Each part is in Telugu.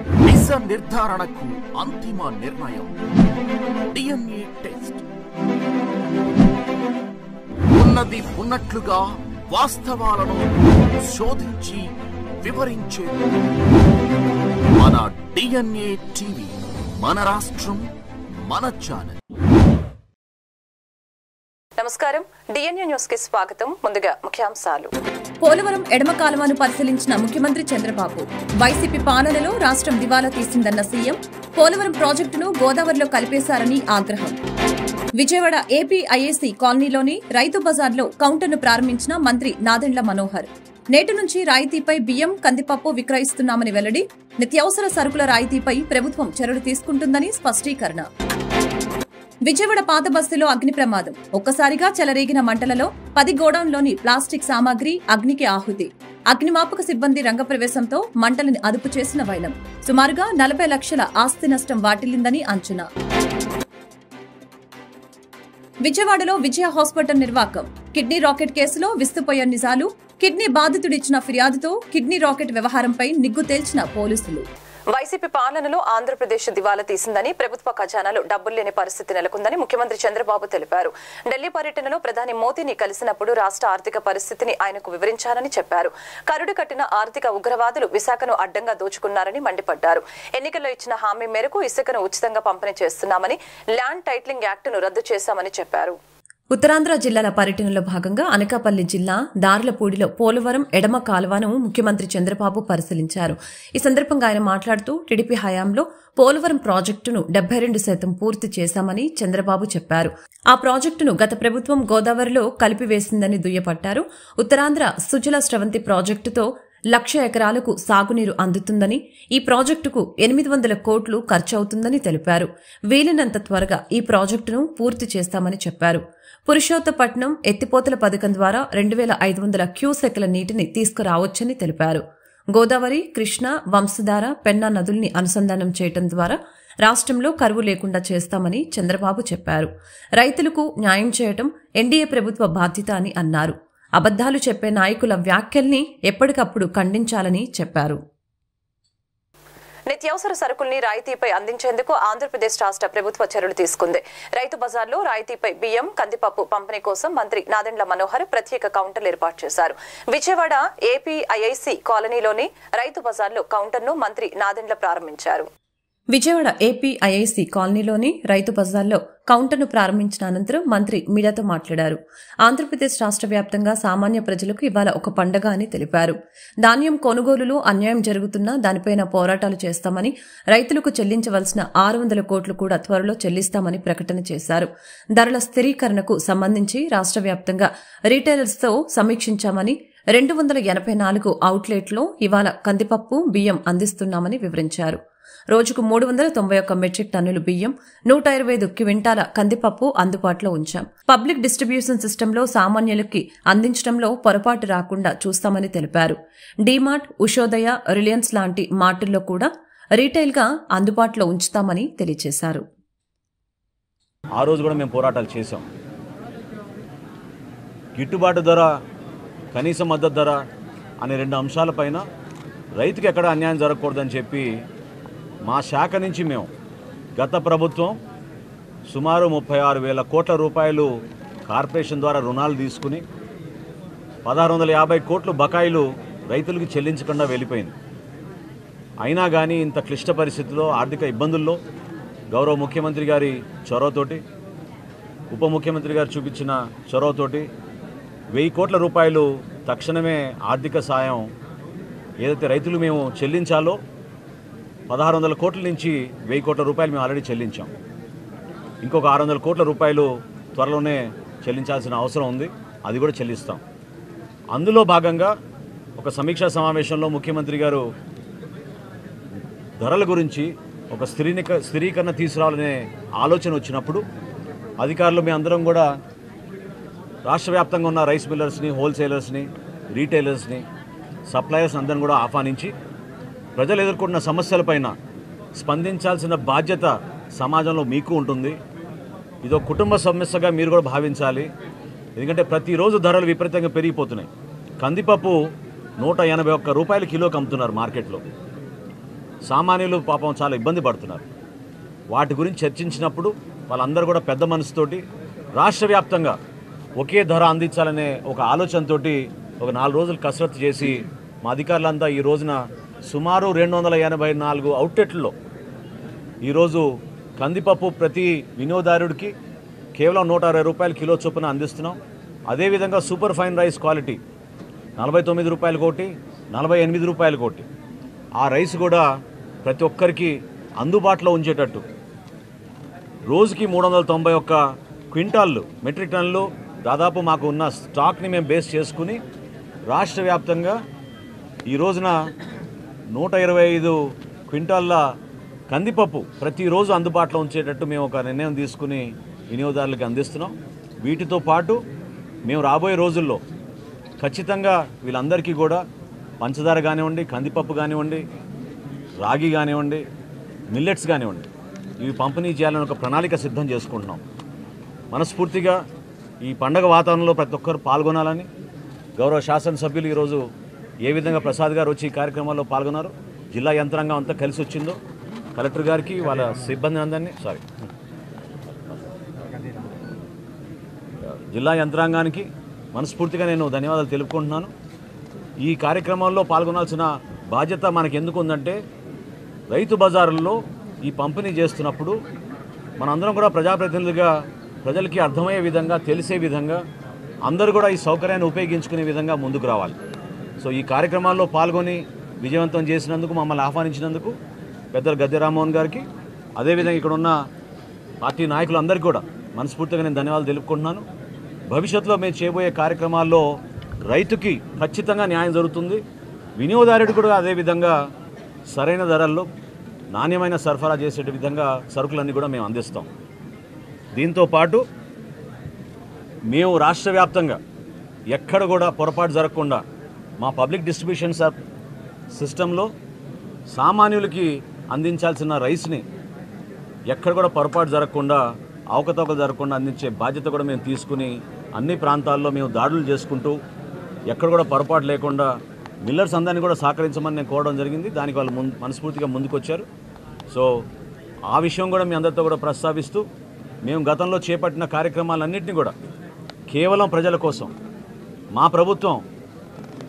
నిజ నిర్ధారణకు అంతిమ నిర్ణయం డిఎన్ఏ టెస్ట్. ఉన్నది ఉన్నట్లుగా వాస్తవాలను శోధించి వివరించే మన డిఎన్ఏ టీవీ, మన రాష్ట్రం, మన ఛానల్. నమస్కారం, డిఎన్ఏ న్యూస్ కి స్వాగతం. ముందుగా ముఖ్యాంశాలు. పోలవరం ఎడమ కాలువను పరిశీలించిన ముఖ్యమంత్రి చంద్రబాబు. వైసీపీ పాలనలో రాష్ట్రం దివాలా తీసిందన్న సీఎం. పోలవరం ప్రాజెక్టును గోదావరిలో కలిపేశారని ఆగ్రహం. విజయవాడ ఏపీఐఏసీ కాలనీలోని రైతు బజార్లో కౌంటర్ను ప్రారంభించిన మంత్రి నాదెండ్ల మనోహర్. నేటి నుంచి రాయితీపై బియ్యం, కందిపప్పు విక్రయిస్తున్నామని వెల్లడి. నిత్యావసర సరుకుల రాయితీపై ప్రభుత్వం చర్యలు తీసుకుంటుందని స్పష్టీకరణ. విజయవాడ పాత బస్తీలో అగ్ని ప్రమాదం. ఒక్కసారిగా చెలరేగిన మంటలలో 10 గోడౌన్లోని ప్లాస్టిక్ సామాగ్రి అగ్నికి ఆహుతి. అగ్నిమాపక సిబ్బంది రంగప్రవేశంతో మంటలను అదుపు చేసిన వైనం. సుమారుగా 40 లక్షల ఆస్తి నష్టం వాటిల్లిందని అంచనా. విజయవాడలో విజయ హాస్పిటల్ నిర్వాకం. కిడ్నీ రాకెట్ కేసులో విస్తుపోయే నిజాలు. కిడ్నీ బాధితుడిచ్చిన ఫిర్యాదుతో కిడ్నీ రాకెట్ వ్యవహారంపై నిగ్గు తేల్చిన పోలీసులు. వైసీపీ పాలనలో ఆంధ్రప్రదేశ్ దివాలా తీసిందని, ప్రభుత్వ ఖజానాలో డబ్బులు లేని పరిస్థితి నెలకొందని ముఖ్యమంత్రి చంద్రబాబు తెలిపారు. ఢిల్లీ పర్యటనలో ప్రధాని మోదీని కలిసినప్పుడు రాష్ట్ర ఆర్థిక పరిస్థితిని ఆయనకు వివరించారని చెప్పారు. కరుడు కట్టిన ఆర్థిక ఉగ్రవాదులు విశాఖను అడ్డంగా దోచుకున్నారని మండిపడ్డారు. ఎన్నికల్లో ఇచ్చిన హామీ మేరకు ఇసుకను ఉచితంగా పంపిణీ చేస్తున్నామని, ల్యాండ్ టైటిలింగ్ యాక్టును రద్దు చేశామని చెప్పారు. ఉత్తరాంధ్ర జిల్లాల పర్యటనలో భాగంగా అనకాపల్లి జిల్లా దార్లపూడిలో పోలవరం ఎడమ కాలువను ముఖ్యమంత్రి చంద్రబాబు పరిశీలించారు. ఈ సందర్భంగా ఆయన మాట్లాడుతూ టీడీపీ హయాంలో పోలవరం ప్రాజెక్టును 72% పూర్తి చేశామని చంద్రబాబు చెప్పారు. ఆ ప్రాజెక్టును గత ప్రభుత్వం గోదావరిలో కలిపివేసిందని దుయ్యబట్టారు. ఉత్తరాంధ్ర సుజల స్రవంతి ప్రాజెక్టుతో 1,00,000 ఎకరాలకు సాగునీరు అందుతుందని, ఈ ప్రాజెక్టుకు 800 కోట్లు ఖర్చవుతుందని తెలిపారు. వీలైనంత త్వరగా ఈ ప్రాజెక్టును పూర్తి చేస్తామని చెప్పారు. పురుషోత్తపట్నం ఎత్తిపోతల పథకం ద్వారా 2,500 క్యూసెక్ల నీటిని తీసుకురావచ్చని తెలిపారు. గోదావరి, కృష్ణ, వంశధార, పెన్నా నదుల్ని అనుసంధానం చేయడం ద్వారా రాష్ట్రంలో కరువు లేకుండా చేస్తామని చంద్రబాబు చెప్పారు. రైతులకు న్యాయం చేయటం ఎన్డీఏ ప్రభుత్వ బాధ్యత అని అన్నారు. అబద్దాలు చెప్పే నాయకుల వ్యాఖ్యల్ని ఎప్పటికప్పుడు ఖండించాలని చెప్పారు. నిత్యావసర సరుకుల్ని రాయితీపై అందించేందుకు ఆంధ్రప్రదేశ్ రాష్ట్ర ప్రభుత్వ చర్యలు తీసుకుంది. రైతు బజార్లో రాయితీపై బియ్యం, కందిపప్పు పంపిణీ కోసం మంత్రి నాదెండ్ల మనోహర్ ప్రత్యేక కౌంటర్లు ఏర్పాటు చేశారు. విజయవాడ ఏపీఐఐసీ కాలనీలోని రైతు బజార్లో కౌంటర్ను మంత్రి నాదెండ్ల ప్రారంభించారు. విజయవాడ ఏపీఐఐసీ కాలనీలోని రైతు బజార్లో కౌంటర్ను ప్రారంభించిన అనంతరం మంత్రి మీడియాతో మాట్లాడారు. ఆంధ్రప్రదేశ్ రాష్ట్ర వ్యాప్తంగా సామాన్య ప్రజలకు ఇవాళ ఒక పండగ అని తెలిపారు. ధాన్యం కొనుగోలులో అన్యాయం జరుగుతున్నా దానిపైన పోరాటాలు చేస్తామని, రైతులకు చెల్లించవలసిన 600 కోట్లు కూడా త్వరలో చెల్లిస్తామని ప్రకటన చేశారు. ధరల స్థిరీకరణకు సంబంధించి రాష్ట్ర వ్యాప్తంగా రీటైలర్స్తో సమీక్షించామని, 284 అవుట్లెట్లో ఇవాళ కందిపప్పు, బియ్యం అందిస్తున్నామని వివరించారు. రోజుకు 391 మెట్రిక్ టన్నులు బియ్యం, 125 క్వింటాల కందిపప్పు అందుబాటులో ఉంచాం. పబ్లిక్ డిస్ట్రిబ్యూషన్ సిస్టంలో సామాన్యులకి అందించడంలో పొరపాటు రాకుండా చూస్తామని తెలిపారు. డీమార్ట్, ఉషోదయ, రిలయన్స్ లాంటి మార్టుల్లో కూడా రీటైల్గా అందుబాటులో ఉంచుతామని తెలియజేశారు. ఆ రోజు కూడా మేము పోరాటాలు చేశాం. గిట్టుబాటు ధర, కనీస మద్దతు ధర అనే 2 అంశాలపైన రైతుకి ఎక్కడ అన్యాయం జరగకూడదని చెప్పి మా శాఖ నుంచి మేము గత ప్రభుత్వం సుమారు 36,000 కోట్ల రూపాయలు కార్పొరేషన్ ద్వారా రుణాలు తీసుకుని 1,650 కోట్లు బకాయిలు రైతులకు చెల్లించకుండా వెళ్ళిపోయింది. అయినా కానీ ఇంత క్లిష్ట పరిస్థితుల్లో, ఆర్థిక ఇబ్బందుల్లో గౌరవ ముఖ్యమంత్రి గారి చొరవతోటి, ఉప ముఖ్యమంత్రి గారు చూపించిన చొరవతోటి 1,000 కోట్ల రూపాయలు తక్షణమే ఆర్థిక సాయం ఏదైతే రైతులు మేము చెల్లించాలో 1,600 కోట్ల నుంచి 1,000 కోట్ల రూపాయలు మేము ఆల్రెడీ చెల్లించాం. ఇంకొక 600 కోట్ల రూపాయలు త్వరలోనే చెల్లించాల్సిన అవసరం ఉంది. అది కూడా చెల్లిస్తాం. అందులో భాగంగా ఒక సమీక్షా సమావేశంలో ముఖ్యమంత్రి గారు ధరల గురించి ఒక స్థిరీకరణ తీసుకురావాలనే ఆలోచన వచ్చినప్పుడు అధికారులు మీ అందరం కూడా రాష్ట్ర వ్యాప్తంగా ఉన్న రైస్ మిల్లర్స్ని, హోల్సేలర్స్ని, రీటైలర్స్ని, సప్లయర్స్ అందరిని కూడా ఆహ్వానించి ప్రజలు ఎదుర్కొంటున్న సమస్యలపైన స్పందించాల్సిన బాధ్యత సమాజంలో మీకు ఉంటుంది. ఇదో కుటుంబ సమస్యగా మీరు కూడా భావించాలి. ఎందుకంటే ప్రతిరోజు ధరలు విపరీతంగా పెరిగిపోతున్నాయి. కందిపప్పు 181 రూపాయలు కిలోకి అమ్ముతున్నారు మార్కెట్లో. సామాన్యులు పాపం చాలా ఇబ్బంది పడుతున్నారు. వాటి గురించి చర్చించినప్పుడు వాళ్ళందరూ కూడా పెద్ద మనసుతోటి రాష్ట్ర వ్యాప్తంగా ఒకే ధర అందించాలనే ఒక ఆలోచనతో ఒక 4 రోజులు కసరత్తు చేసి మా అధికారులంతా ఈ రోజున సుమారు 284 అవుట్లెట్లలో ఈరోజు కందిపప్పు ప్రతి వినియోగదారుడికి కేవలం 160 రూపాయలు కిలో చొప్పున అందిస్తున్నాం. అదేవిధంగా సూపర్ ఫైన్ రైస్ క్వాలిటీ 49 రూపాయలు కోటి, 48 రూపాయలు కోటి. ఆ రైస్ కూడా ప్రతి ఒక్కరికి అందుబాటులో ఉంచేటట్టు రోజుకి 391 క్వింటాళ్ళు మెట్రిక్ టన్నులు దాదాపు మాకు ఉన్న స్టాక్ని మేము బేస్ చేసుకుని రాష్ట్ర వ్యాప్తంగా ఈ రోజున 125 క్వింటాళ్ళ కందిపప్పు ప్రతిరోజు అందుబాటులో ఉంచేటట్టు మేము ఒక నిర్ణయం తీసుకుని వినియోగదారులకు అందిస్తున్నాం. వీటితో పాటు మేము రాబోయే రోజుల్లో ఖచ్చితంగా వీళ్ళందరికీ కూడా పంచదార కానివ్వండి, కందిపప్పు కానివ్వండి, రాగి కానివ్వండి, మిల్లెట్స్ కానివ్వండి, ఇవి పంపిణీ చేయాలని ఒక ప్రణాళిక సిద్ధం చేసుకుంటున్నాం. మనస్ఫూర్తిగా ఈ పండగ వాతావరణంలో ప్రతి ఒక్కరు పాల్గొనాలని గౌరవ శాసనసభ్యులు ఈరోజు ఏ విధంగా ప్రసాద్ గారు వచ్చి ఈ కార్యక్రమాల్లో పాల్గొన్నారు, జిల్లా యంత్రాంగం అంతా కలిసి వచ్చిందో కలెక్టర్ గారికి వాళ్ళ సిబ్బంది అందరినీ జిల్లా యంత్రాంగానికి మనస్ఫూర్తిగా నేను ధన్యవాదాలు తెలుపుకుంటున్నాను. ఈ కార్యక్రమాల్లో పాల్గొనాల్సిన బాధ్యత మనకు ఎందుకు ఉందంటే రైతు బజారుల్లో ఈ పంపిణీ చేస్తున్నప్పుడు మనందరం కూడా ప్రజాప్రతినిధులుగా ప్రజలకి అర్థమయ్యే విధంగా, తెలిసే విధంగా అందరూ కూడా ఈ సౌకర్యాన్ని ఉపయోగించుకునే విధంగా ముందుకు రావాలి. సో ఈ కార్యక్రమాల్లో పాల్గొని విజయవంతం చేసినందుకు, మమ్మల్ని ఆహ్వానించినందుకు పెద్దలు గద్దె రామ్మోహన్ గారికి, అదేవిధంగా ఇక్కడ ఉన్న పార్టీ నాయకులందరికీ కూడా మనస్ఫూర్తిగా నేను ధన్యవాదాలు తెలుపుకుంటున్నాను. భవిష్యత్తులో మేము చేయబోయే కార్యక్రమాల్లో రైతుకి ఖచ్చితంగా న్యాయం జరుగుతుంది, వినియోగదారుడికి కూడా అదేవిధంగా సరైన ధరల్లో నాణ్యమైన సరఫరా చేసే విధంగా సరుకులన్నీ కూడా మేము అందిస్తాం. దీంతో పాటు మేము రాష్ట్ర వ్యాప్తంగా ఎక్కడ కూడా పొరపాటు జరగకుండా మా పబ్లిక్ డిస్ట్రిబ్యూషన్ సిస్టంలో సామాన్యులకి అందించాల్సిన రైస్ని ఎక్కడ కూడా పొరపాటు జరగకుండా, అవకతవకలు జరగకుండా అందించే బాధ్యత కూడా మేము తీసుకుని అన్ని ప్రాంతాల్లో మేము దాడులు చేసుకుంటూ ఎక్కడ కూడా పొరపాటు లేకుండా మిల్లర్స్ అందరినీ కూడా సహకరించమని నేను కోరడం జరిగింది. దానికి వాళ్ళు మనస్ఫూర్తిగా ముందుకొచ్చారు. సో ఆ విషయం కూడా మీ అందరితో కూడా ప్రస్తావిస్తూ మేము గతంలో చేపట్టిన కార్యక్రమాలన్నింటినీ కూడా కేవలం ప్రజల కోసం మా ప్రభుత్వం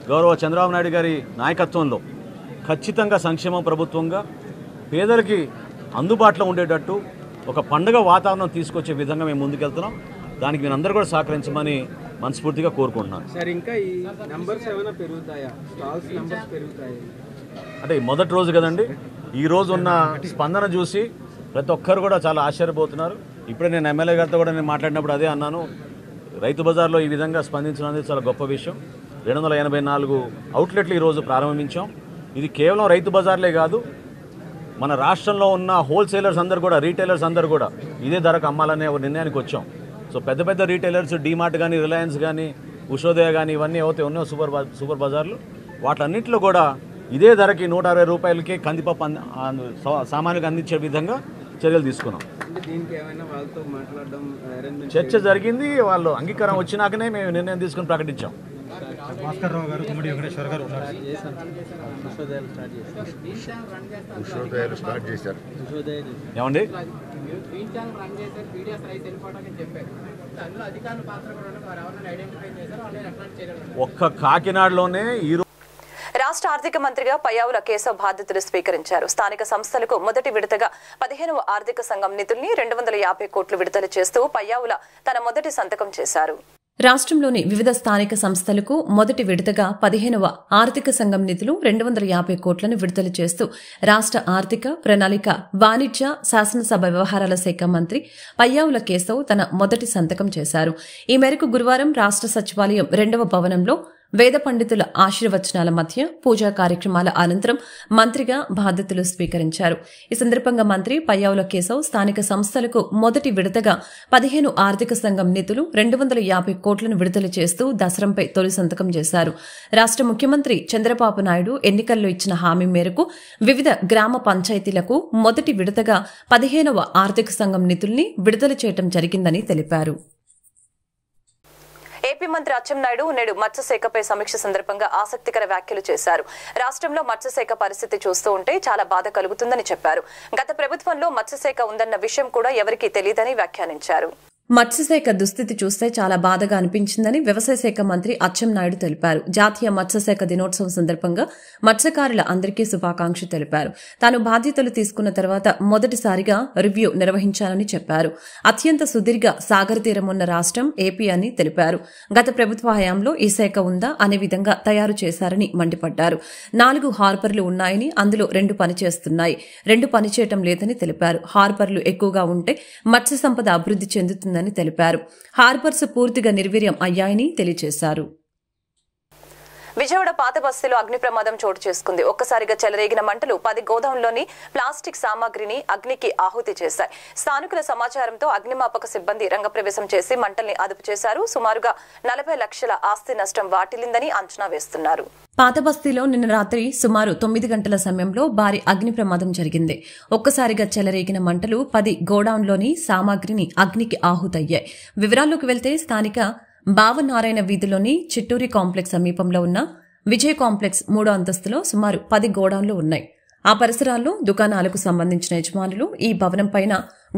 గౌరవ చంద్రబాబు నాయుడు గారి నాయకత్వంలో ఖచ్చితంగా సంక్షేమ ప్రభుత్వంగా పేదలకి అందుబాటులో ఉండేటట్టు ఒక పండుగ వాతావరణం తీసుకొచ్చే విధంగా మేము ముందుకెళ్తున్నాం. దానికి మీరు అందరూ కూడా సహకరించమని మనస్ఫూర్తిగా కోరుకుంటున్నాను. సార్, ఇంకా ఈ నంబర్స్ ఏమైనా పెరుగుతాయా? స్టాల్స్ నంబర్స్ పెరుగుతాయి అంటే మొదటి రోజు కదండి, ఈ రోజు ఉన్న స్పందన చూసి ప్రతి ఒక్కరు కూడా చాలా ఆశ్చర్యపోతున్నారు. ఇప్పుడే నేను ఎమ్మెల్యే గారితో కూడా నేను మాట్లాడినప్పుడు అదే అన్నాను, రైతు బజార్లో ఈ విధంగా స్పందించడం అనేది చాలా గొప్ప విషయం. 284 అవుట్లెట్లు ఈరోజు ప్రారంభించాం. ఇది కేవలం రైతు బజార్లే కాదు, మన రాష్ట్రంలో ఉన్న హోల్సేలర్స్ అందరూ కూడా, రీటైలర్స్ అందరూ కూడా ఇదే ధరకు అమ్మాలనే ఒక నిర్ణయానికి వచ్చాం. సో పెద్ద పెద్ద రీటైలర్స్ డీమార్ట్ కానీ, రిలయన్స్ కానీ, ఉషోదయ కానీ ఇవన్నీ ఏవైతే ఉన్నాయో సూపర్ బజార్లు, వాటన్నింటిలో కూడా ఇదే ధరకి 160 రూపాయలకే కందిపప్పు సామాన్యులకు అందించే విధంగా చర్యలు తీసుకున్నాం. చర్చ జరిగింది, వాళ్ళు అంగీకారం వచ్చినాకనే మేము నిర్ణయం తీసుకుని ప్రకటించాం. భాస్కర్రావు గారు, గుమ్మడి వెంకటేశ్వర గారు ఉన్నారు. ఏమండి ఒక్క కాకినాడలోనే రాష్ట్ర ఆర్థిక మంత్రిగా పయ్యావుల కేశవ్ బాధ్యతలు స్వీకరించారు. స్థానిక సంస్థలకు మొదటి విడతగా 15వ ఆర్థిక సంఘం నిధుల్ని 250 కోట్లు విడుదల చేస్తూ పయ్యావుల తన మొదటి సంతకం చేశారు. రాష్ట్రంలోని వివిధ స్థానిక సంస్థలకు మొదటి విడతగా 15వ ఆర్థిక సంఘం నిధులు 250 కోట్లను విడుదల చేస్తూ రాష్ట్ర ఆర్థిక, ప్రణాళిక, వాణిజ్య, శాసనసభ వ్యవహారాల శాఖ మంత్రి పయ్యావుల కేశవ్ తన మొదటి సంతకం చేశారు. ఈ మేరకు గురువారం రాష్ట్ర సచివాలయం 2వ భవనంలో వేద పండితుల ఆశీర్వచనాల మధ్య పూజా కార్యక్రమాల అనంతరం మంత్రిగా బాధ్యతలు స్వీకరించారు. ఈ సందర్భంగా మంత్రి పయ్యావుల కేశవ్ స్థానిక సంస్థలకు మొదటి విడతగా 15 ఆర్థిక సంఘం నిధులు 250 కోట్లను విడుదల చేస్తూ దసరంపై తొలి సంతకం చేశారు. రాష్ట్ర ముఖ్యమంత్రి చంద్రబాబు నాయుడు ఎన్నికల్లో ఇచ్చిన హామీ మేరకు వివిధ గ్రామ పంచాయతీలకు మొదటి విడతగా 15వ ఆర్థిక సంఘం నిధుల్ని విడుదల చేయడం జరిగిందని తెలిపారు. ఏపీ మంత్రి అచ్చెన్నాయుడు నేడు మత్స్యశాఖపై సమీక్ష సందర్భంగా ఆసక్తికర వ్యాఖ్యలు చేశారు. రాష్ట్రంలో మత్స్యశాఖ పరిస్థితి చూస్తూ ఉంటే చాలా బాధ కలుగుతుందని చెప్పారు. గత ప్రభుత్వంలో మత్స్యశాఖ ఉందన్న విషయం కూడా ఎవరికీ తెలియదని వ్యాఖ్యానించారు. మత్స్యశాఖ దుస్థితి చూస్తే చాలా బాధగా అనిపించిందని వ్యవసాయ శాఖ మంత్రి అచ్చెన్నాయుడు తెలిపారు. జాతీయ మత్స్యశాఖ దినోత్సవం సందర్భంగా మత్స్యకారుల అందరికీ శుభాకాంక్షలు తెలిపారు. తాను బాధ్యతలు తీసుకున్న తర్వాత మొదటిసారిగా రివ్యూ నిర్వహించానని చెప్పారు. అత్యంత సుదీర్ఘ సాగర తీరం ఉన్న రాష్ట్రం ఏపీ అని తెలిపారు. గత ప్రభుత్వ హయాంలో ఈ శాఖ ఉందా అనే విధంగా తయారు చేశారని మండిపడ్డారు. 4 హార్బర్లు ఉన్నాయని అందులో 2 పనిచేస్తున్నాయి, 2 పనిచేయటం లేదని తెలిపారు. హార్బర్లు ఎక్కువగా ఉంటే మత్స్య సంపద అభివృద్ధి చెందుతుంది తెలిపారు. హార్బర్స్ పూర్తిగా నిర్వీర్యం అయ్యాయని తెలియజేశారు. విజయవాడ పాత బస్తీలో అగ్ని ప్రమాదం చోటు చేసుకుంది. ఒక్కసారిగా చెలరేగిన మంటలు 10 గోదాంలోని ప్లాస్టిక్ సామాగ్రిని అగ్నికి ఆహుతి చేశాయి. స్థానికుల సమాచారంతో అగ్నిమాపక సిబ్బంది రంగప్రవేశం చేసి మంటల్ని అదుపు చేశారు. సుమారుగా 40 లక్షల ఆస్తి నష్టం వాటిల్లిందని అంచనా వేస్తున్నారు. పాత బస్తీలో నిన్న రాత్రి సుమారు 9 గంటల సమయంలో భారీ అగ్ని ప్రమాదం జరిగింది. ఒక్కసారిగా చెలరేగిన మంటలు 10 గోడౌన్లోని సామాగ్రిని అగ్నికి ఆహుతయ్యాయి. వివరాల్లోకి వెళ్తే స్థానిక బావనారాయణ వీధిలోని చిట్టూరి కాంప్లెక్స్ సమీపంలో ఉన్న విజయ్ కాంప్లెక్స్ 3వ అంతస్తులో సుమారు 10 గోడౌన్లు ఉన్నాయి. ఆ పరిసరాల్లో దుకాణాలకు సంబంధించిన యజమానులు ఈ భవనం పైన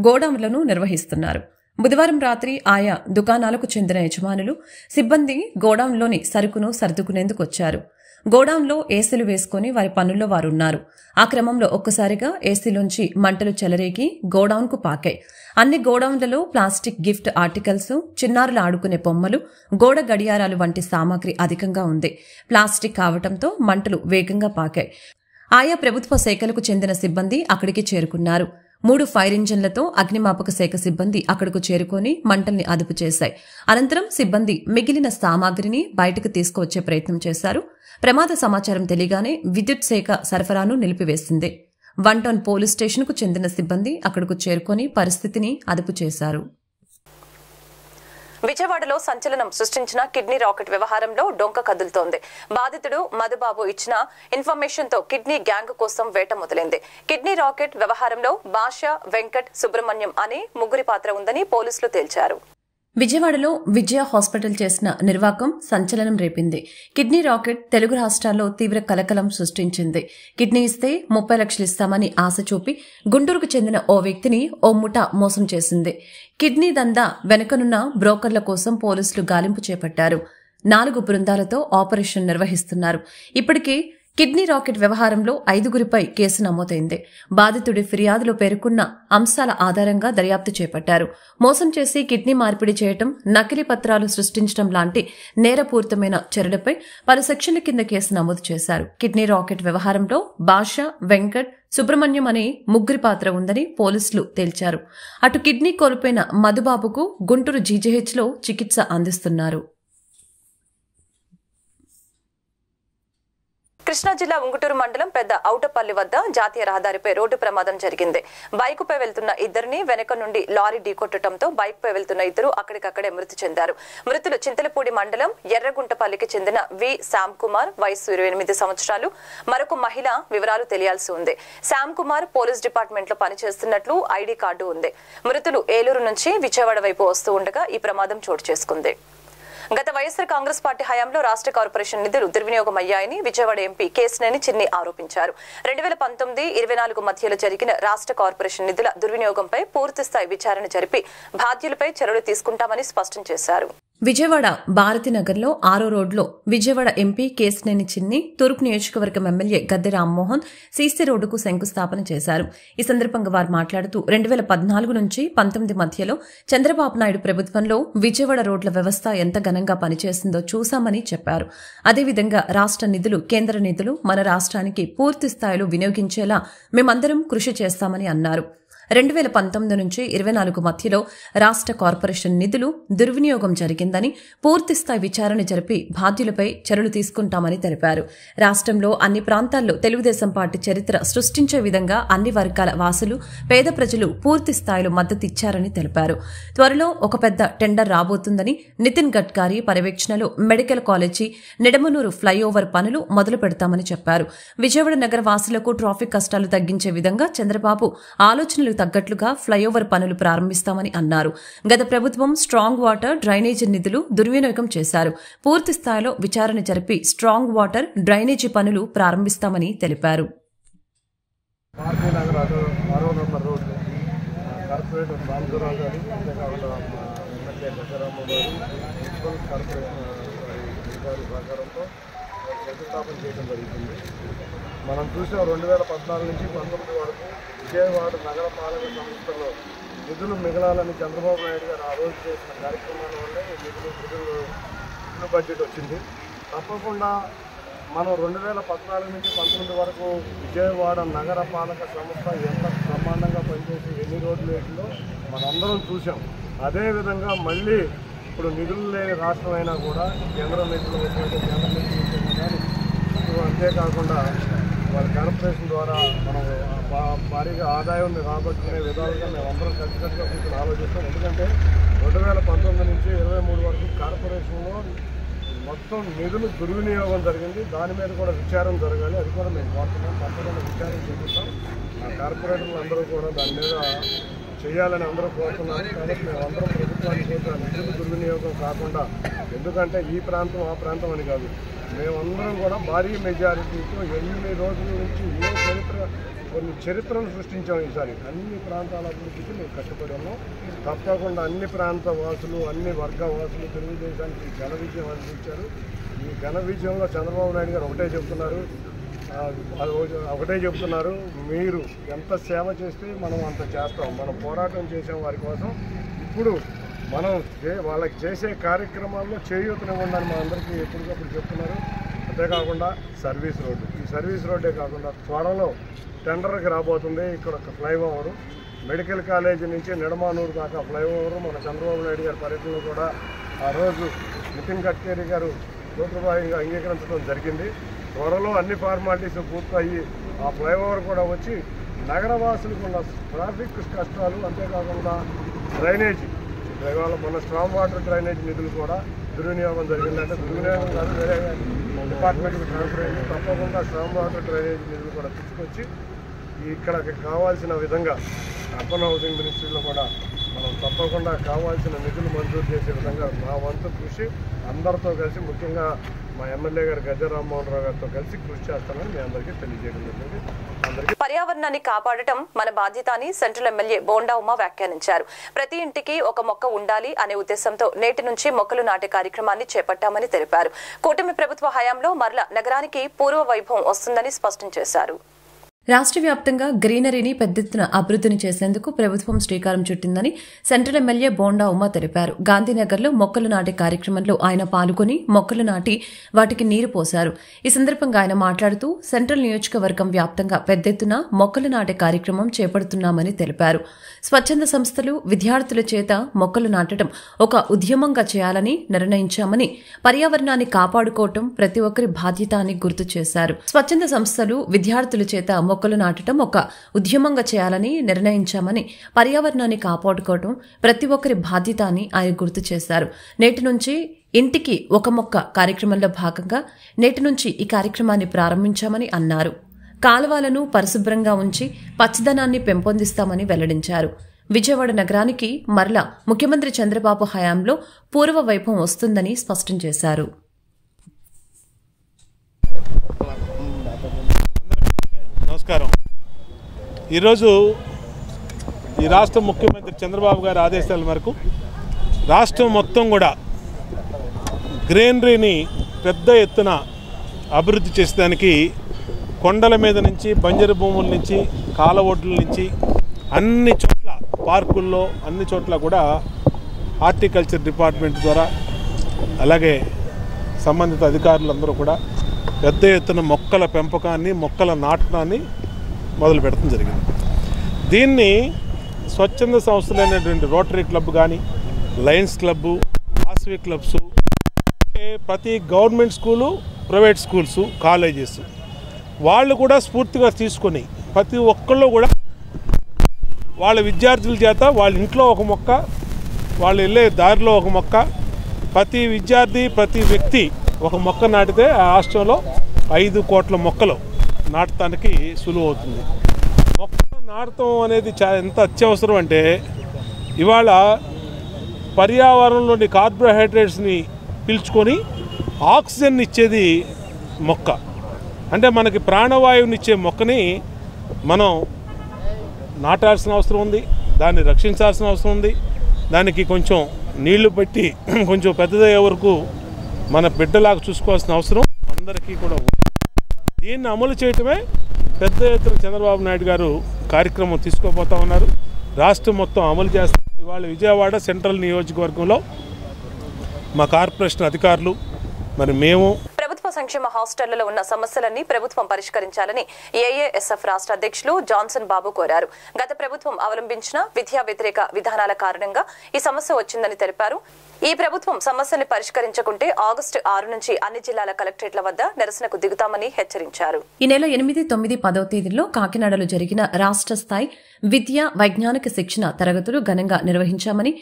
గోడౌన్లను నిర్వహిస్తున్నారు. బుధవారం రాత్రి ఆయా దుకాణాలకు చెందిన యజమానులు సిబ్బంది గోడౌన్లోని సరుకును సర్దుకునేందుకు వచ్చారు. గోడౌన్లో ఏసీలు వేసుకుని వారి పనుల్లో వారున్నారు. ఆ క్రమంలో ఒక్కసారిగా ఏసీలోంచి మంటలు చెలరేగి గోడౌన్కు పాకాయి. అన్ని గోడౌన్లలో ప్లాస్టిక్ గిఫ్ట్ ఆర్టికల్స్, చిన్నారులు ఆడుకునే బొమ్మలు, గోడ గడియారాలు వంటి సామాగ్రి అధికంగా ఉంది. ప్లాస్టిక్ కావటంతో మంటలు వేగంగా పాకాయి. ఆయా ప్రభుత్వ శాఖలకు చెందిన సిబ్బంది అక్కడికి చేరుకున్నారు. 3 ఫైర్ ఇంజన్లతో అగ్నిమాపక శాఖ సిబ్బంది అక్కడకు చేరుకుని మంటల్ని అదుపు చేశాయి. అనంతరం సిబ్బంది మిగిలిన సామాగ్రిని బయటకు తీసుకువచ్చే ప్రయత్నం చేశారు. ప్రమాద సమాచారం తెలియగానే విద్యుత్ శాఖ సరఫరాను నిలిపివేసింది. 1 టౌన్ పోలీస్ స్టేషన్కు చెందిన సిబ్బంది అక్కడకు చేరుకుని పరిస్థితిని అదుపు చేశారు. విజయవాడలో సంచలనం సృష్టించిన కిడ్నీ రాకెట్ వ్యవహారంలో డొంక కదులుతోంది. బాధితుడు మధుబాబు ఇచ్చిన ఇన్ఫర్మేషన్ తో కిడ్నీ గ్యాంగ్ కోసం వేట మొదలైంది. కిడ్నీ రాకెట్ వ్యవహారంలో భాష, వెంకట్, సుబ్రహ్మణ్యం అనే ముగ్గురి పాత్ర ఉందని పోలీసులు తేల్చారు. విజయవాడలో విజయ హాస్పిటల్ చేసిన నిర్వాకం సంచలనం రేపింది. కిడ్నీ రాకెట్ తెలుగు రాష్ట్రాల్లో తీవ్ర కలకలం సృష్టించింది. కిడ్నీ ఇస్తే 30 లక్షలు ఇస్తామని ఆశ చూపి గుంటూరుకు చెందిన ఓ వ్యక్తిని ఓ ముఠా మోసం చేసింది. కిడ్నీ దందా వెనుకనున్న బ్రోకర్ల కోసం పోలీసులు గాలింపు చేపట్టారు. 4 బృందాలతో ఆపరేషన్ నిర్వహిస్తున్నారు. ఇప్పటికే కిడ్నీ రాకెట్ వ్యవహారంలో 5గురిపై కేసు నమోదైంది. బాధితుడి ఫిర్యాదులో పేర్కొన్న అంశాల ఆధారంగా దర్యాప్తు చేపట్టారు. మోసం చేసి కిడ్నీ మార్పిడి చేయటం, నకిలీ పత్రాలు సృష్టించడం లాంటి నేరపూరితమైన చర్యలపై పలు సెక్షన్ల కింద కేసు నమోదు చేశారు. కిడ్నీ రాకెట్ వ్యవహారంలో భాష, వెంకట్, సుబ్రహ్మణ్యం అనే ముగ్గురి పాత్ర ఉందని పోలీసులు తేల్చారు. అటు కిడ్నీ కోల్పోయిన మధుబాబుకు గుంటూరు జీజీహెచ్లో చికిత్స అందిస్తున్నారు. కృష్ణా జిల్లా ఉంగుటూరు మండలం పెద్ద ఔటపల్లి వద్ద జాతీయ రహదారిపై రోడ్డు ప్రమాదం జరిగింది. బైకుపై వెళ్తున్న ఇద్దరిని వెనక నుండి లారీ ఢీకొట్టడంతో బైక్పై వెళ్తున్న ఇద్దరు అక్కడికక్కడే మృతి చెందారు. మృతులు చింతలపూడి మండలం ఎర్రగుంటపల్లికి చెందిన వి శ్యామ్ కుమార్, వయసు 28 సంవత్సరాలు. మరొక మహిళ వివరాలు తెలియాల్సి ఉంది. శ్యామ్ కుమార్ పోలీస్ డిపార్ట్మెంట్ లో పనిచేస్తున్నట్లు ఐడి కార్డు ఉంది. మృతులు ఏలూరు నుంచి విజయవాడ వైపు వస్తూ ఉండగా ఈ ప్రమాదం చోటు చేసుకుంది. గత వైఎస్ఆర్ కాంగ్రెస్ పార్టీ హయాంలో రాష్ట్ర కార్పొరేషన్ నిధులు దుర్వినియోగం అయ్యాయని విజయవాడ ఎంపీ కేశినేని చిన్ని ఆరోపించారు. 2019-24 మధ్యలో జరిగిన రాష్ట్ర కార్పొరేషన్ నిధుల దుర్వినియోగంపై పూర్తిస్థాయి విచారణ జరిపి బాధ్యులపై చర్యలు తీసుకుంటామని స్పష్టం చేశారు. విజయవాడ భారతీనగర్లో 6వ రోడ్లో విజయవాడ ఎంపీ కేశినేని చిన్ని, తూర్పు నియోజకవర్గం ఎమ్మెల్యే గద్దె రామ్మోహన్ సీసీ రోడ్డుకు శంకుస్థాపన చేశారు. ఈ సందర్భంగా వారు మాట్లాడుతూ 2014 నుంచి 19 మధ్యలో చంద్రబాబు నాయుడు ప్రభుత్వంలో విజయవాడ రోడ్ల వ్యవస్థ ఎంత ఘనంగా పనిచేసిందో చూశామని చెప్పారు. అదేవిధంగా రాష్ట్ర నిధులు, కేంద్ర నిధులు మన రాష్ట్రానికి పూర్తి స్థాయిలో వినియోగించేలా మేమందరం కృషి చేస్తామని అన్నారు. 2019 నుంచి 24 మధ్యలో రాష్ట్ర కార్పొరేషన్ నిధులు దుర్వినియోగం జరిగిందని పూర్తిస్థాయి విచారణ జరిపి బాధ్యులపై చర్యలు తీసుకుంటామని తెలిపారు. రాష్ట్రంలో అన్ని ప్రాంతాల్లో తెలుగుదేశం పార్టీ చరిత్ర సృష్టించే విధంగా అన్ని వర్గాల వాసులు, పేద ప్రజలు పూర్తి స్థాయిలో మద్దతిచ్చారని తెలిపారు. త్వరలో ఒక పెద్ద టెండర్ రాబోతుందని, నితిన్ గడ్కరీ పర్యవేక్షణలో మెడికల్ కాలేజీ, నిడమనూరు ఫ్లైఓవర్ పనులు మొదలు పెడతామని చెప్పారు. విజయవాడ నగర వాసులకు ట్రాఫిక్ కష్టాలు తగ్గించే విధంగా చంద్రబాబు ఆలోచనలు తగ్గట్లుగా ఫ్లైఓవర్ పనులు ప్రారంభిస్తామని అన్నారు. గత ప్రభుత్వం స్ట్రాంగ్ వాటర్ డ్రైనేజీ నిధులు దుర్వినియోగం చేశారు. పూర్తి స్థాయిలో విచారణ జరిపి స్ట్రాంగ్ వాటర్ డ్రైనేజీ పనులు ప్రారంభిస్తామని తెలిపారు. కార్పొరేటర్ రామచంద్రరావు గారు, అంతేకాకుండా ఎమ్మెల్యే గజరామ గారు, మున్సిపల్ కార్పొరేషన్ అధికారుల సహకారంతో శంకుస్థాపన చేయడం జరుగుతుంది. మనం చూసాం 2014 నుంచి 2019 వరకు విజయవాడ నగరపాలక సంస్థలో నిధులు మిగలాలని చంద్రబాబు నాయుడు గారు ఆ రోజు చేసిన కార్యక్రమాల వల్లే నిధులు బడ్జెట్ వచ్చింది. తప్పకుండా మనం 2014 నుంచి 2019 వరకు విజయవాడ నగరపాలక సంస్థ ఎంత బ్రహ్మాండంగా పనిచేసి ఎన్ని రోడ్లు వేసిందో మనందరం చూసాం. అదేవిధంగా మళ్ళీ ఇప్పుడు నిధులు లేని రాష్ట్రం అయినా కూడా కేంద్ర నిధులు వచ్చినట్టు కేంద్ర నిధులు కానీ అంతేకాకుండా వాళ్ళ కార్పొరేషన్ ద్వారా మనం భారీగా ఆదాయాన్ని రాబట్టుకునే విధాలుగా మేము అందరం కలిసికట్టుగా కూర్చొని ఆలోచిస్తాం. ఎందుకంటే 2019 నుంచి 2023 వరకు కార్పొరేషన్లో మొత్తం నిధులు దుర్వినియోగం జరిగింది. దాని మీద కూడా విచారణ జరగాలి. అది కూడా మేము కోరుతున్నాం. తప్పకుండా విచారణ చేపిస్తాం. ఆ కార్పొరేటర్లు అందరూ కూడా దాని మీద చేయాలని అందరూ కోరుతున్నారు. కాబట్టి మేము అందరం ప్రభుత్వానికి నిధులు దుర్వినియోగం కాకుండా, ఎందుకంటే ఈ ప్రాంతం ఆ ప్రాంతం అని కాదు, మేమందరం కూడా భారీ మెజారిటీతో ఎన్ని రోజుల నుంచి కొన్ని చరిత్రను సృష్టించాం. ఈసారి అన్ని ప్రాంతాల అభివృద్ధికి మేము కష్టపడి ఉన్నాం. తప్పకుండా అన్ని ప్రాంత వాసులు, అన్ని వర్గ వాసులు తెలుగుదేశానికి ఘన విజయం అందించారు. ఈ ఘన విజయంలో చంద్రబాబు నాయుడు గారు ఒకటే చెప్తున్నారు, మీరు ఎంత సేవ చేస్తే మనం అంత చేస్తాం. మనం పోరాటం చేసాం వారి కోసం. ఇప్పుడు మనం వాళ్ళకి చేసే కార్యక్రమాల్లో చేయూతనివ్వండి మా అందరికీ ఎప్పటికప్పుడు చెప్తున్నారు. అంతేకాకుండా సర్వీస్ రోడ్డు, ఈ సర్వీస్ రోడ్డే కాకుండా త్వరలో టెండర్కి రాబోతుంది ఇక్కడ ఒక ఫ్లైఓవరు. మెడికల్ కాలేజీ నుంచి నిడమానూరు దాకా ఫ్లైఓవరు మన చంద్రబాబు నాయుడు గారి పర్యటనలో కూడా ఆ రోజు నితిన్ గడ్కరీ గారు సూత్రప్రాయంగా అంగీకరించడం జరిగింది. త్వరలో అన్ని ఫార్మాలిటీస్ పూర్తయ్యి ఆ ఫ్లైఓవర్ కూడా వచ్చి నగరవాసులకు ఉన్న ట్రాఫిక్ కష్టాలు, అంతేకాకుండా డ్రైనేజీ ఇవాళ మన స్ట్రాంగ్ వాటర్ డ్రైనేజ్ నిధులు కూడా దుర్వినియోగం జరిగింది. అంటే దుర్వినియోగం కాదు, వేరే డిపార్ట్మెంట్కి ట్రాన్స్ఫర్ అయింది. తప్పకుండా స్ట్రాంగ్ వాటర్ డ్రైనేజ్ నిధులు కూడా తీసుకొచ్చి ఇక్కడ కావాల్సిన విధంగా అర్బన్ హౌసింగ్ మినిస్ట్రీలో కూడా మనం తప్పకుండా కావాల్సిన నిధులు మంజూరు చేసే విధంగా మా వంతు కృషి అందరితో కలిసి, ముఖ్యంగా మా ఎమ్మెల్యే గారు గజరామ్మోహన్ రావు గారితో కలిసి కృషి చేస్తామని మీ అందరికీ తెలియజేయడం జరిగింది. పర్యావరణాన్ని కాపాడటం మన బాధ్యత అని సెంట్రల్ ఎమ్మెల్యే బోండా ఉమ వ్యాఖ్యానించారు. ప్రతి ఇంటికి ఒక మొక్క ఉండాలి అనే ఉద్దేశంతో నేటి నుంచి మొక్కలు నాటే కార్యక్రమాన్ని చేపట్టామని తెలిపారు. కూటమి ప్రభుత్వ హయాంలో మరల నగరానికి పూర్వ వైభవం వస్తుందని స్పష్టం చేశారు. రాష్ట్ర వ్యాప్తంగా గ్రీనరీని పెద్దెత్తున అభివృద్ధిని చేసేందుకు ప్రభుత్వం శ్రీకారం చుట్టిందని సెంట్రల్ ఎమ్మెల్యే బోండా ఉమ తెలిపారు. గాంధీనగర్లో మొక్కలు నాటే కార్యక్రమంలో ఆయన పాల్గొని మొక్కలు నాటి వాటికి నీరు పోశారు. ఈ సందర్భంగా ఆయన మాట్లాడుతూ సెంట్రల్ నియోజకవర్గం వ్యాప్తంగా పెద్దెత్తున మొక్కలు నాటే కార్యక్రమం చేపడుతున్నామని తెలిపారు. స్వచ్ఛంద సంస్థలు విద్యార్థుల చేత మొక్కలు నాటడం ఒక ఉద్యమంగా చేయాలని నిర్ణయించామని, పర్యావరణాన్ని కాపాడుకోవటం ప్రతి ఒక్కరి బాధ్యత అని గుర్తు చేశారు. స్వచ్ఛంద సంస్థలు విద్యార్థుల చేత మొక్కలు నాటడం ఒక ఉద్యమంగా చేయాలని నిర్ణయించామని, పర్యావరణాన్ని కాపాడుకోవడం ప్రతి ఒక్కరి బాధ్యత అని ఆయన గుర్తు చేశారు. నేటి నుంచి ఇంటికి ఒక మొక్క కార్యక్రమంలో భాగంగా నేటి నుంచి ఈ కార్యక్రమాన్ని ప్రారంభించామని అన్నారు. కాలువలను పరిశుభ్రంగా ఉంచి పచ్చదనాన్ని పెంపొందిస్తామని వెల్లడించారు. విజయవాడ నగరానికి మరలా ముఖ్యమంత్రి చంద్రబాబు హయాంలో పూర్వ వైభవం వస్తుందని స్పష్టం చేశారు. నమస్కారం. ఈరోజు ఈ రాష్ట్ర ముఖ్యమంత్రి చంద్రబాబు గారి ఆదేశాల మేరకు రాష్ట్రం మొత్తం కూడా గ్రీనరీని పెద్ద ఎత్తున అభివృద్ధి చేసేదానికి కొండల మీద నుంచి, బంజరు భూముల నుంచి, కాలవొడ్ల నుంచి అన్ని చోట్ల పార్కుల్లో అన్ని చోట్ల కూడా హార్టికల్చర్ డిపార్ట్మెంట్ ద్వారా అలాగే సంబంధిత అధికారులందరూ కూడా పెద్ద ఎత్తున మొక్కల పెంపకాన్ని, మొక్కల నాటనాన్ని మొదలు పెట్టడం జరిగింది. దీన్ని స్వచ్ఛంద సంస్థలైనటువంటి రోటరీ క్లబ్ కానీ, లయన్స్ క్లబ్బు, వాసవి క్లబ్స్, ప్రతి government school, private schools, colleges వాళ్ళు కూడా స్ఫూర్తిగా తీసుకొని ప్రతి ఒక్కళ్ళు కూడా వాళ్ళ విద్యార్థుల చేత వాళ్ళ ఇంట్లో ఒక మొక్క, వాళ్ళు వెళ్ళే దారిలో ఒక మొక్క, ప్రతి విద్యార్థి ప్రతి వ్యక్తి ఒక మొక్క నాటితే ఆ రాష్ట్రంలో 5 కోట్ల మొక్కలు నాటడానికి సులువు అవుతుంది. మొక్కలు నాటడం అనేది ఎంత అత్యవసరం అంటే ఇవాళ పర్యావరణంలోని కార్బోహైడ్రేట్స్ని పీల్చుకొని ఆక్సిజన్ ఇచ్చేది మొక్క. అంటే మనకి ప్రాణవాయువునిచ్చే మొక్కని మనం నాటాల్సిన అవసరం ఉంది, దాన్ని రక్షించాల్సిన అవసరం ఉంది. దానికి కొంచెం నీళ్లు పెట్టి కొంచెం పెద్దదయ్యే వరకు మన బిడ్డలాగా చూసుకోవాల్సిన అవసరం అందరికీ కూడా ఉంది. దీన్ని అమలు చేయటమే పెద్ద ఎత్తున చంద్రబాబు నాయుడు గారు కార్యక్రమం తీసుకోబోతా ఉన్నారు. రాష్ట్రం మొత్తం అమలు చేస్తారు. ఇవాళ విజయవాడ సెంట్రల్ నియోజకవర్గంలో మా కార్పొరేషన్ అధికారులు మరి మేము ప్రభుత్వ సంక్షేమ హాస్టళ్లలో ఉన్న సమస్యలన్నీ ప్రభుత్వం పరిష్కరించాలని ఏఏఎస్ఎఫ్ రాష్ట్ర అధ్యక్షులు జాన్సన్ బాబు కోరారు. గత ప్రభుత్వం అవలంబించిన విద్యా వ్యతిరేక విధానాల కారణంగా ఈ సమస్య వచ్చిందని తెలిపారు. ఈ ప్రభుత్వం సమస్యని పరిష్కరించకుంటే ఆగస్టు 6 నుంచి అన్ని జిల్లాల కలెక్టరేట్ల వద్ద నిరసనకు దిగుతామని హెచ్చరించారు. ఈ నెల 8, 9, 10వ తేదీల్లో కాకినాడలో జరిగిన రాష్ట్ర స్థాయి విద్యా వైజ్ఞానిక శిక్షణ తరగతులు ఘనంగా నిర్వహించామని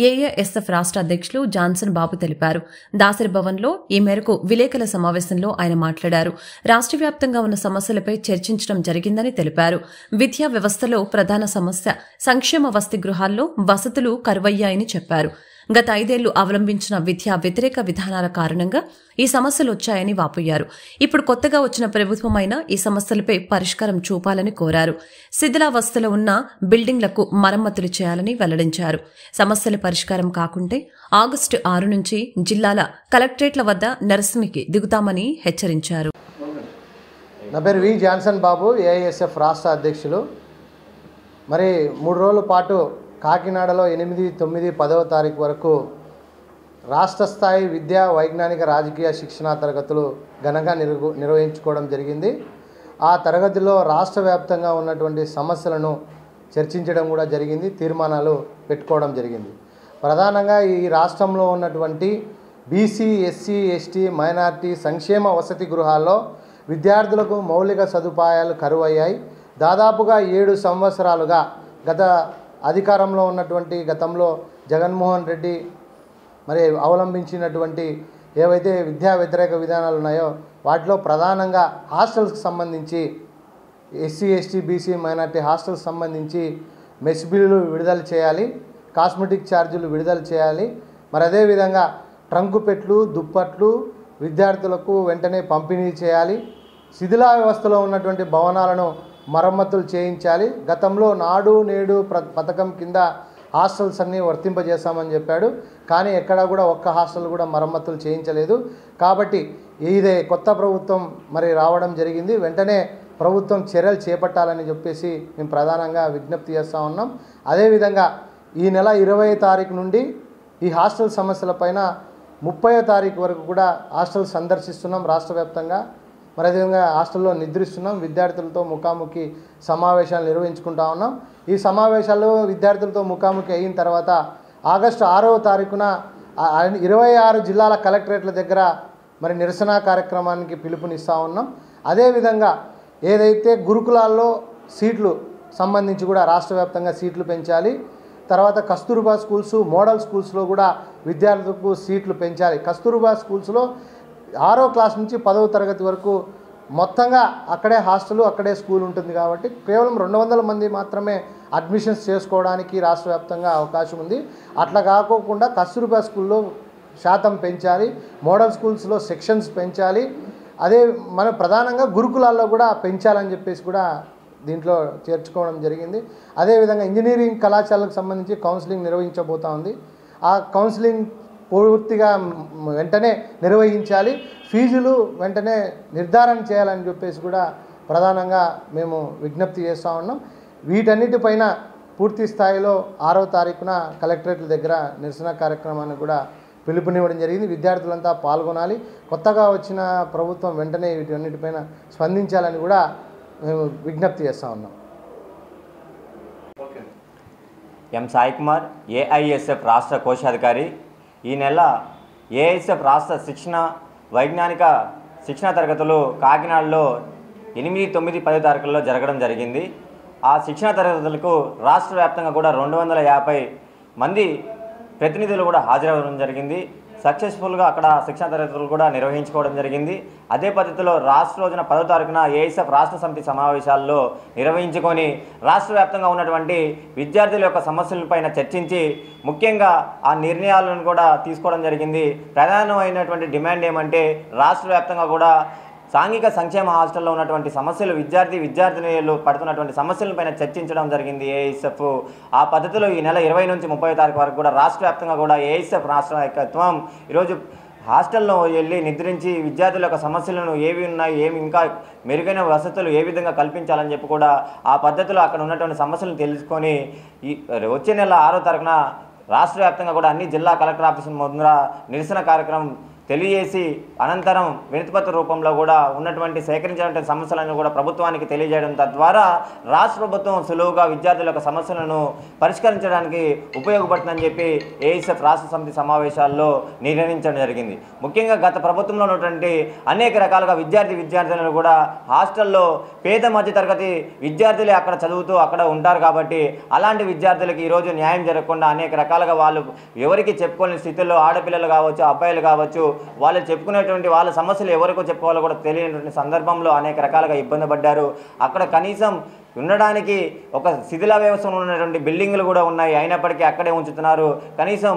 ఏఏఎస్ఎఫ్ రాష్ట్ర అధ్యక్షులు జాన్సన్ బాబు తెలిపారు. దాసరి భవన్లో ఈ మేరకు విలేకరుల సమావేశంలో ఆయన మాట్లాడారు. రాష్ట్ర వ్యాప్తంగా ఉన్న సమస్యలపై చర్చించడం జరిగిందని తెలిపారు. విద్యా వ్యవస్థలో ప్రధాన సమస్య సంక్షేమ వసతి గృహాల్లో వసతులు కరువయ్యాయని చెప్పారు. గత 5 ఏళ్లు అవలంబించిన విద్యా వ్యతిరేక విధానాల కారణంగా ఈ సమస్యలు వచ్చాయని వాపోయారు. ఇప్పుడు కొత్తగా వచ్చిన ప్రభుత్వమైనా ఈ సమస్యలపై పరిష్కారం చూపాలని కోరారు. శిథిలావస్థలో ఉన్న బిల్డింగ్లకు మరమ్మతులు చేయాలని వెల్లడించారు. సమస్యల పరిష్కారం కాకుంటే ఆగస్టు 6 నుంచి జిల్లాల కలెక్టరేట్ల వద్ద నిరసనకి దిగుతామని హెచ్చరించారు. నా పేరు వి జాన్సన్ బాబు, ఏఐఎస్ఎఫ్ రాష్ట్ర అధ్యక్షులు. మరి 3 రోజుల పాటు కాకినాడలో 8, 9, 10వ తారీఖు వరకు రాష్ట్ర స్థాయి విద్యా వైజ్ఞానిక రాజకీయ శిక్షణా తరగతులు ఘనంగా నిర్వహించుకోవడం జరిగింది. ఆ తరగతిలో రాష్ట్ర వ్యాప్తంగా ఉన్నటువంటి సమస్యలను చర్చించడం కూడా జరిగింది, తీర్మానాలు పెట్టుకోవడం జరిగింది. ప్రధానంగా ఈ రాష్ట్రంలో ఉన్నటువంటి బీసీ, ఎస్సీ, ఎస్టీ, మైనార్టీ సంక్షేమ వసతి గృహాల్లో విద్యార్థులకు మౌలిక సదుపాయాలు కరువయ్యాయి. దాదాపుగా 7 సంవత్సరాలుగా గత అధికారంలో ఉన్నటువంటి గతంలో జగన్మోహన్ రెడ్డి మరి అవలంబించినటువంటి ఏవైతే విద్యా వ్యతిరేక విధానాలు ఉన్నాయో వాటిలో ప్రధానంగా హాస్టల్స్కి సంబంధించి SC, ST, BC, minority hostels సంబంధించి మెస్ బిల్లులు విడుదల చేయాలి, కాస్మెటిక్ ఛార్జీలు విడుదల చేయాలి. మరి అదేవిధంగా ట్రంకు పెట్లు, దుప్పట్లు విద్యార్థులకు వెంటనే పంపిణీ చేయాలి. శిథిలా వ్యవస్థలో ఉన్నటువంటి భవనాలను మరమ్మతులు చేయించాలి. గతంలో నాడు నేడు పథకం కింద హాస్టల్స్ అన్నీ వర్తింపజేస్తామని చెప్పాడు, కానీ ఎక్కడా కూడా ఒక్క హాస్టల్ కూడా మరమ్మతులు చేయించలేదు. కాబట్టి ఇదే కొత్త ప్రభుత్వం మరి రావడం జరిగింది. వెంటనే ప్రభుత్వం చర్యలు చేపట్టాలని చెప్పేసి మేము ప్రధానంగా విజ్ఞప్తి చేస్తూ ఉన్నాం. అదేవిధంగా ఈ నెల 20వ తారీఖు నుండి ఈ హాస్టల్ సమస్యలపైన 30వ తారీఖు వరకు కూడా హాస్టల్ సందర్శిస్తున్నాం రాష్ట్ర వ్యాప్తంగా. మరి అదేవిధంగా హాస్టల్లో నిద్రిస్తున్నాం. విద్యార్థులతో ముఖాముఖి సమావేశాలు నిర్వహించుకుంటా ఉన్నాం. ఈ సమావేశాల్లో విద్యార్థులతో ముఖాముఖి అయిన తర్వాత ఆగస్టు 6వ తారీఖున 26 జిల్లాల కలెక్టరేట్ల దగ్గర మరి నిరసన కార్యక్రమానికి పిలుపునిస్తూ ఉన్నాం. అదేవిధంగా ఏదైతే గురుకులాల్లో సీట్లు సంబంధించి కూడా రాష్ట్ర వ్యాప్తంగా సీట్లు పెంచాలి. తర్వాత కస్తూర్బా స్కూల్స్, మోడల్ స్కూల్స్లో కూడా విద్యార్థులకు సీట్లు పెంచాలి. కస్తూర్బా స్కూల్స్లో 6వ క్లాస్ నుంచి 10వ తరగతి వరకు మొత్తంగా అక్కడే హాస్టల్, అక్కడే స్కూల్ ఉంటుంది కాబట్టి కేవలం 200 మంది మాత్రమే అడ్మిషన్స్ చేసుకోవడానికి రాష్ట్ర వ్యాప్తంగా అవకాశం ఉంది. అట్లా కాకోకుండా కస్తూర్బా స్కూల్లో శాతం పెంచాలి, మోడల్ స్కూల్స్లో సెక్షన్స్ పెంచాలి. అదే మన ప్రధానంగా గురుకులాల్లో కూడా పెంచాలని చెప్పేసి కూడా దీంట్లో చేర్చుకోవడం జరిగింది. అదేవిధంగా ఇంజనీరింగ్ కళాశాలకు సంబంధించి కౌన్సిలింగ్ నిర్వహించబోతా ఉంది. ఆ కౌన్సిలింగ్ పూర్తిగా వెంటనే నిర్వహించాలి, ఫీజులు వెంటనే నిర్ధారణ చేయాలని చెప్పేసి కూడా ప్రధానంగా మేము విజ్ఞప్తి చేస్తూ ఉన్నాం. వీటన్నిటిపైన పూర్తి స్థాయిలో 6వ తారీఖున కలెక్టరేట్ల దగ్గర నిరసన కార్యక్రమాన్ని కూడా పిలుపునివ్వడం జరిగింది. విద్యార్థులంతా పాల్గొనాలి. కొత్తగా వచ్చిన ప్రభుత్వం వెంటనే వీటన్నిటిపైన స్పందించాలని కూడా మేము విజ్ఞప్తి చేస్తూ ఉన్నాం. ఎం సాయి కుమార్, ఏఐఎస్ఎఫ్ రాష్ట్ర కోశాధికారి. ఈ నెల ఏఐఎస్ఎఫ్ రాష్ట్ర వైజ్ఞానిక శిక్షణ తరగతులు కాకినాడలో 8, 9, 10 తారీఖుల్లో జరగడం జరిగింది. ఆ శిక్షణ తరగతులకు రాష్ట్ర వ్యాప్తంగా కూడా 250 మంది ప్రతినిధులు కూడా హాజరవ్వడం జరిగింది. సక్సెస్ఫుల్గా అక్కడ శిక్షణ తరగతులు కూడా నిర్వహించుకోవడం జరిగింది. అదే పద్ధతిలో రాష్ట్ర రోజున 10వ తారీఖున ఏఐఎస్ఎఫ్ రాష్ట్ర సమితి సమావేశాల్లో నిర్వహించుకొని రాష్ట్ర వ్యాప్తంగా ఉన్నటువంటి విద్యార్థుల యొక్క సమస్యలపైన చర్చించి ముఖ్యంగా ఆ నిర్ణయాలను కూడా తీసుకోవడం జరిగింది. ప్రధానమైనటువంటి డిమాండ్ ఏమంటే రాష్ట్ర వ్యాప్తంగా కూడా సాంఘిక సంక్షేమ హాస్టల్లో ఉన్నటువంటి సమస్యలు విద్యార్థినులు పడుతున్నటువంటి సమస్యలపైన చర్చించడం జరిగింది ఏఐఎస్ఎఫ్. ఆ పద్ధతిలో ఈ నెల 20 నుంచి 30 తారీఖు వరకు కూడా రాష్ట్ర వ్యాప్తంగా కూడా ఏఐఎస్ఎఫ్ రాష్ట్ర నాయకత్వం ఈరోజు హాస్టల్లో వెళ్ళి నిద్రించి విద్యార్థుల యొక్క సమస్యలను ఏవి ఉన్నాయి, ఏమి ఇంకా మెరుగైన వసతులు ఏ విధంగా కల్పించాలని చెప్పి కూడా ఆ పద్ధతిలో అక్కడ ఉన్నటువంటి సమస్యలను తెలుసుకొని ఈ వచ్చే నెల 6వ తారీఖున రాష్ట్ర వ్యాప్తంగా కూడా అన్ని జిల్లా కలెక్టర్ ఆఫీసుల ముందర నిరసన కార్యక్రమం తెలియజేసి అనంతరం వినతిపత్ర రూపంలో కూడా ఉన్నటువంటి సేకరించినటువంటి సమస్యలను కూడా ప్రభుత్వానికి తెలియజేయడం తద్వారా రాష్ట్ర ప్రభుత్వం సులువుగా విద్యార్థుల యొక్క సమస్యలను పరిష్కరించడానికి ఉపయోగపడుతుందని చెప్పి ఏఐఎస్ఎఫ్ రాష్ట్ర సమితి సమావేశాల్లో నిర్ణయించడం జరిగింది. ముఖ్యంగా గత ప్రభుత్వంలో ఉన్నటువంటి అనేక రకాలుగా విద్యార్థులను కూడా హాస్టల్లో పేద మధ్యతరగతి విద్యార్థులే అక్కడ చదువుతూ అక్కడ ఉంటారు కాబట్టి అలాంటి విద్యార్థులకి ఈరోజు న్యాయం జరగకుండా అనేక రకాలుగా వాళ్ళు ఎవరికి చెప్పుకోలేని స్థితిలో ఆడపిల్లలు కావచ్చు, అబ్బాయిలు కావచ్చు, వాళ్ళు చెప్పుకునేటువంటి వాళ్ళ సమస్యలు ఎవరికో చెప్పుకోవాలో కూడా తెలియనటువంటి సందర్భంలో అనేక రకాలుగా ఇబ్బంది పడ్డారు. అక్కడ కనీసం ఉండడానికి ఒక శిథిల వ్యవస్థలో ఉన్నటువంటి బిల్డింగులు కూడా ఉన్నాయి, అయినప్పటికీ అక్కడే ఉంచుతున్నారు. కనీసం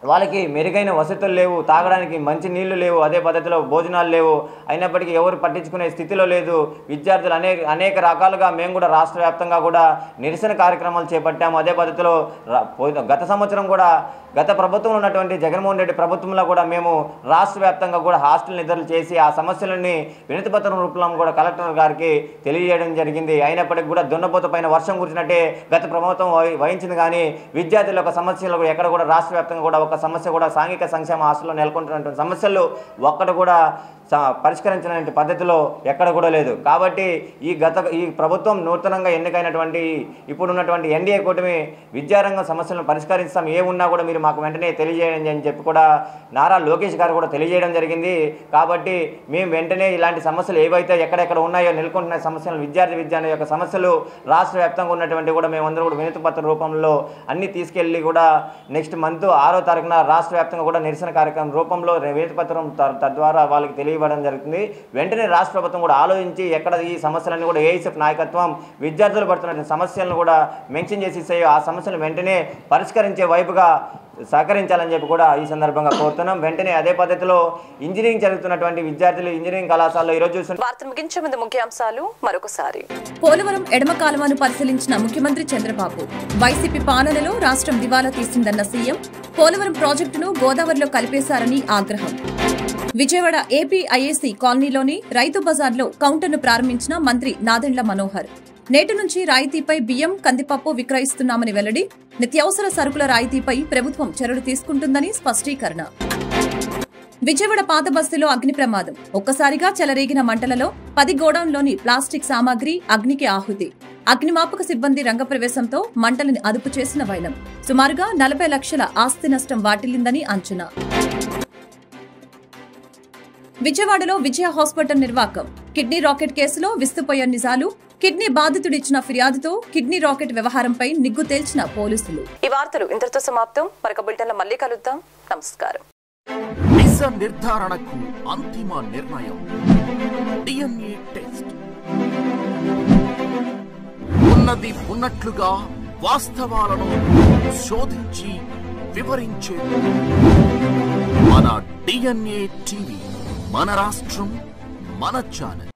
వాళ్ళకి మెరుగైన వసతులు లేవు, తాగడానికి మంచి నీళ్లు లేవు, అదే పద్ధతిలో భోజనాలు లేవు, అయినప్పటికీ ఎవరు పట్టించుకునే స్థితిలో లేదు. విద్యార్థులు అనేక రకాలుగా మేము కూడా రాష్ట్ర వ్యాప్తంగా కూడా నిరసన కార్యక్రమాలు చేపట్టాము. అదే పద్ధతిలో గత సంవత్సరం కూడా గత ప్రభుత్వంలో ఉన్నటువంటి జగన్మోహన్ రెడ్డి ప్రభుత్వంలో కూడా మేము రాష్ట్ర వ్యాప్తంగా కూడా హాస్టల్ నిధులు చేసి ఆ సమస్యలని వినతిపత్రం రూపంలో కూడా కలెక్టర్ గారికి తెలియజేయడం జరిగింది. అయినప్పటికీ కూడా దున్నపోత పైన వర్షం కురిచినట్టే గత ప్రభుత్వం వహించింది. కానీ విద్యార్థుల యొక్క సమస్యలు ఎక్కడ కూడా రాష్ట్ర వ్యాప్తంగా కూడా ఒక సమస్య కూడా సాంఘిక సంక్షేమ హాస్టల్లో నెలకొంటున్నటువంటి సమస్యలు ఒక్కటి కూడా పరిష్కరించినటువంటి పద్ధతిలో ఎక్కడ కూడా లేదు. కాబట్టి ఈ ప్రభుత్వం నూతనంగా ఎన్నికైనటువంటి ఇప్పుడున్నటువంటి ఎన్డీఏ కూటమి విద్యారంగం సమస్యలను పరిష్కరిస్తాం, ఏమున్నా కూడా మీరు మాకు వెంటనే తెలియజేయండి అని చెప్పి కూడా నారా లోకేష్ గారు కూడా తెలియజేయడం జరిగింది. కాబట్టి మేము వెంటనే ఇలాంటి సమస్యలు ఏవైతే ఎక్కడెక్కడ ఉన్నాయో నెలకొంటున్న సమస్యలు విద్యార్థి యొక్క సమస్యలు రాష్ట్ర వ్యాప్తంగా ఉన్నటువంటి కూడా మేమందరూ కూడా వినతిపత్ర రూపంలో అన్ని తీసుకెళ్ళి కూడా నెక్స్ట్ మంత్ 6వ తారీఖున రాష్ట్ర వ్యాప్తంగా కూడా నిరసన కార్యక్రమం రూపంలో వినతిపత్రం తద్వారా వాళ్ళకి తెలియబడడం జరుగుతుంది. వెంటనే రాష్ట్ర ప్రభుత్వం కూడా ఆలోచించి ఎక్కడ ఈ సమస్యలన్నీ కూడా ఏఐఎస్ఎఫ్ నాయకత్వం విద్యార్థులు పడుతున్న సమస్యలను కూడా మెన్షన్ చేసి ఆ సమస్యలు వెంటనే పరిష్కరించే వైపుగా సహకరించాలని చెప్పి కూడా ఈ సందర్భంగా కోరుతున్నాం. వెంటనే అదే పద్ధతిలో ఇంజనీరింగ్ చదువుతున్నటువంటి విద్యార్థులు ఇంజనీరింగ్ కళాశాలలో ఈరోజు వార్తలు ముగించే ముందు ముఖ్యాంశాలు మరొకసారి. పోలవరం ఎడమ కాలువను పరిశీలించిన ముఖ్యమంత్రి చంద్రబాబు. వైసీపీ పాలనలో రాష్ట్రం దివాలా తీసిందన్న సీఎం. పోలవరం ప్రాజెక్టును గోదావరిలో కలిపేశారని ఆగ్రహం. విజయవాడ ఏపీఐఏసీ కాలనీలోని రైతు బజార్లో కౌంటర్ను ప్రారంభించిన మంత్రి నాదెండ్ల మనోహర్. నేటి నుంచి రాయితీపై బియ్యం, కందిపప్పు విక్రయిస్తున్నామని వెల్లడి. నిత్యావసర సరుకుల రాయితీపై ప్రభుత్వం చర్యలు తీసుకుంటుందని స్పష్టీకరణ. విజయవాడ పాత బస్తీలో అగ్ని ప్రమాదం. ఒక్కసారిగా చెలరేగిన మంటలలో 10 గోడౌన్లోని ప్లాస్టిక్ సామాగ్రి అగ్నికి ఆహుతి. అగ్నిమాపక సిబ్బంది రంగప్రవేశంతో మంటలను అదుపు చేసిన వైనం. సుమారుగా 40 లక్షల ఆస్తి నష్టం వాటిల్లిందని అంచనా. విజయవాడలో విజయ హాస్పిటల్ నిర్వాకం. కిడ్నీ రాకెట్ కేసులో విస్తుపోయే నిజాలు. కిడ్నీ బాధితుడిచ్చిన ఫిర్యాదుతో కిడ్నీ రాకెట్ వ్యవహారంపై నిగ్గు తేల్చిన పోలీసులు. ఈ వార్తలు ఇంతటితో సమాప్తం. మరొక బులెటిన్లో మళ్ళీ కలుద్దాం. నమస్కారం. నిజ నిర్ధారణకు అంతిమ నిర్ణయం డిఎన్ఏ టెస్ట్. ఉన్నది ఉన్నట్లుగా వాస్తవాలను శోధించి వివరించే మన డిఎన్ఏ టీవీ. మన రాష్ట్రం, మన ఛానల్.